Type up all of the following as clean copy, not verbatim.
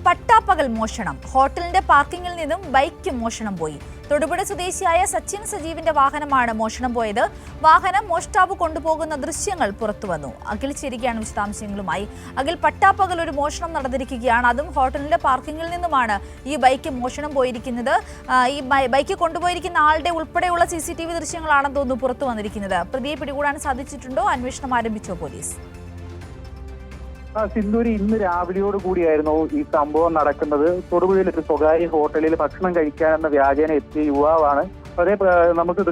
പട്ടാപ്പകൽ മോഷണം. ഹോട്ടലിന്റെ പാർക്കിംഗിൽ നിന്നും ബൈക്ക് മോഷണം പോയി. തൊടുപുഴ സ്വദേശിയായ സച്ചിൻ സജീവിന്റെ വാഹനമാണ് മോഷണം പോയത്. വാഹനം മോഷ്ടാവ് കൊണ്ടുപോകുന്ന ദൃശ്യങ്ങൾ പുറത്തുവന്നു. അഖിൽ ചേരുകയാണ് വിശദാംശങ്ങളുമായി. അഖിൽ, പട്ടാപ്പകൽ ഒരു മോഷണം നടന്നിരിക്കുകയാണ്. അതും ഹോട്ടലിന്റെ പാർക്കിംഗിൽ നിന്നുമാണ് ഈ ബൈക്ക് മോഷണം പോയിരിക്കുന്നത്. ഈ ബൈക്ക് കൊണ്ടുപോയിരിക്കുന്ന ആളുടെ ഉൾപ്പെടെയുള്ള CCTV ദൃശ്യങ്ങളാണെന്ന് തോന്നുന്നു പുറത്തു വന്നിരിക്കുന്നത്. പ്രതിയെ പിടികൂടാൻ സാധിച്ചിട്ടുണ്ടോ? അന്വേഷണം ആരംഭിച്ചോ പോലീസ്? സിന്ദൂരി, ഇന്ന് രാവിലെയോട് കൂടിയായിരുന്നു ഈ സംഭവം നടക്കുന്നത്. തൊടുപുഴയിൽ ഒരു സ്വകാര്യ ഹോട്ടലിൽ ഭക്ഷണം കഴിക്കാനെന്ന വ്യാജേന എത്തിയ യുവാവാണ്. അതേ നമുക്ക്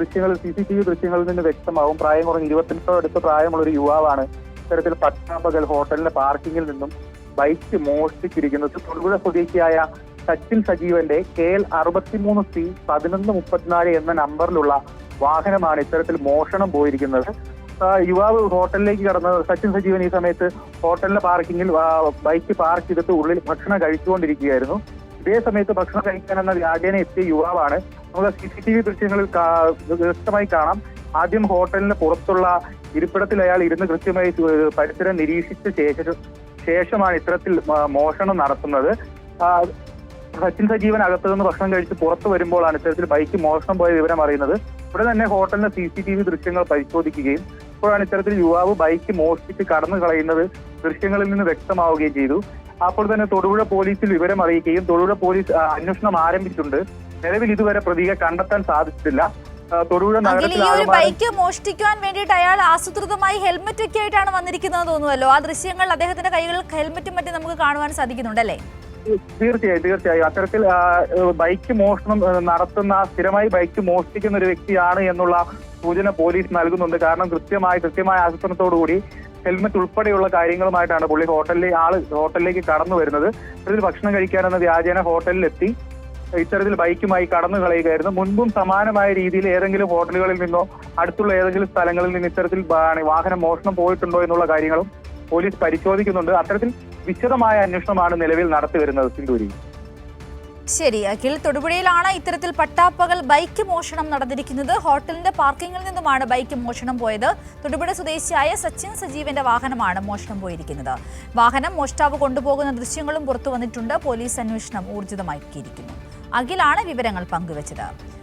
CCTV ദൃശ്യങ്ങളിൽ നിന്ന് വ്യക്തമാവും. പ്രായം കുറഞ്ഞ 28 അടുത്ത് പ്രായമുള്ള ഒരു യുവാവാണ് ഇത്തരത്തിൽ പട്ടാപ്പകൽ ഹോട്ടലിന്റെ പാർക്കിങ്ങിൽ നിന്നും ബൈക്ക് മോഷ്ടിച്ചിരിക്കുന്നത്. തൊടുപുഴ സ്വദേശിയായ സച്ചിൻ സജീവന്റെ KL 63C 1134 എന്ന നമ്പറിലുള്ള വാഹനമാണ് ഇത്തരത്തിൽ മോഷണം പോയിരിക്കുന്നത്. യുവാവ് ഹോട്ടലിലേക്ക് കടന്ന് സച്ചിൻ സജീവൻ ഈ സമയത്ത് ഹോട്ടലിന്റെ പാർക്കിങ്ങിൽ ബൈക്ക് പാർക്ക് ചെയ്തിട്ട് ഉള്ളിൽ ഭക്ഷണം കഴിച്ചുകൊണ്ടിരിക്കുകയായിരുന്നു. ഇതേ സമയത്ത് ഭക്ഷണം കഴിക്കാനെന്ന വ്യാജേന എത്തിയ യുവാവാണ്. നമുക്ക് CCTV ദൃശ്യങ്ങളിൽ വ്യക്തമായി കാണാം. ആദ്യം ഹോട്ടലിന് പുറത്തുള്ള ഇരിപ്പിടത്തിൽ അയാൾ ഇരുന്ന് കൃത്യമായി പരിസരം നിരീക്ഷിച്ച ശേഷമാണ് ഇത്തരത്തിൽ മോഷണം നടത്തുന്നത്. സച്ചിൻ സജീവൻ അകത്തു നിന്ന് ഭക്ഷണം കഴിച്ച് പുറത്തു വരുമ്പോഴാണ് ഇത്തരത്തിൽ ബൈക്ക് മോഷണം പോയ വിവരം അറിയുന്നത്. ഇവിടെ തന്നെ ഹോട്ടലിന്റെ CCTV ദൃശ്യങ്ങൾ പരിശോധിക്കുകയും ഇപ്പോഴാണ് ഇത്തരത്തിൽ യുവാവ് ബൈക്ക് മോഷ്ടിച്ച് കടന്നു കളയുന്നത് ദൃശ്യങ്ങളിൽ നിന്ന് വ്യക്തമാവുകയും ചെയ്തു. അപ്പോൾ തന്നെ തൊടുപുഴ പോലീസിൽ വിവരം അറിയിക്കുകയും തൊടുപുഴ പോലീസ് അന്വേഷണം ആരംഭിച്ചിട്ടുണ്ട്. നിലവിൽ ഇതുവരെ പ്രതിയെ കണ്ടെത്താൻ സാധിച്ചിട്ടില്ല. തൊടുപുഴ നഗരത്തിൽ ബൈക്ക് മോഷ്ടിക്കാൻ വേണ്ടിയിട്ട് അയാൾ ആസൂത്രിതമായി ഹെൽമെറ്റ് ഒക്കെ ആയിട്ടാണ് വന്നിരിക്കുന്നത് തോന്നുമല്ലോ. ആ ദൃശ്യങ്ങൾ അദ്ദേഹത്തിന്റെ കൈകളിൽ ഹെൽമെറ്റും മറ്റും നമുക്ക് കാണുവാൻ സാധിക്കുന്നുണ്ടല്ലേ? തീർച്ചയായും അത്തരത്തിൽ ബൈക്ക് മോഷണം നടത്തുന്ന, സ്ഥിരമായി ബൈക്ക് മോഷ്ടിക്കുന്ന ഒരു വ്യക്തിയാണ് എന്നുള്ള സൂചന പോലീസ് നൽകുന്നുണ്ട്. കാരണം കൃത്യമായ ആസൂത്രണത്തോടുകൂടി ഹെൽമെറ്റ് ഉൾപ്പെടെയുള്ള കാര്യങ്ങളുമായിട്ടാണ് പുള്ളി ഹോട്ടലിലേക്ക് കടന്നു വരുന്നത്. ഇത്തരത്തിൽ ഭക്ഷണം കഴിക്കാനെന്ന വ്യാജേന ഹോട്ടലിലെത്തി ഇത്തരത്തിൽ ബൈക്കുമായി കടന്നു കളയുകയായിരുന്നു. മുൻപും സമാനമായ രീതിയിൽ ഏതെങ്കിലും ഹോട്ടലുകളിൽ നിന്നോ അടുത്തുള്ള ഏതെങ്കിലും സ്ഥലങ്ങളിൽ നിന്ന് ഇത്തരത്തിൽ വാഹനം മോഷണം പോയിട്ടുണ്ടോ എന്നുള്ള കാര്യങ്ങളും പോലീസ് പരിശോധിക്കുന്നുണ്ട്. അത്തരത്തിൽ വിശദമായ അന്വേഷണമാണ് നിലവിൽ നടത്തിവരുന്നത്. സിന്ദൂരി, ശരി അഖിൽ, തൊടുപുഴയിലാണ് ഇത്തരത്തിൽ പട്ടാപ്പകൽ ബൈക്ക് മോഷണം നടന്നിരിക്കുന്നത്. ഹോട്ടലിന്റെ പാർക്കിംഗിൽ നിന്നുമാണ് ബൈക്ക് മോഷണം പോയത്. തൊടുപുഴ സ്വദേശിയായ സച്ചിൻ സജീവിന്റെ വാഹനമാണ് മോഷണം പോയിരിക്കുന്നത്. വാഹനം മോഷ്ടാവ് കൊണ്ടുപോകുന്ന ദൃശ്യങ്ങളും പുറത്തു വന്നിട്ടുണ്ട്. പോലീസ് അന്വേഷണം ഊർജിതമാക്കിയിരിക്കുന്നു. അഖിലാണ് വിവരങ്ങൾ പങ്കുവച്ചത്.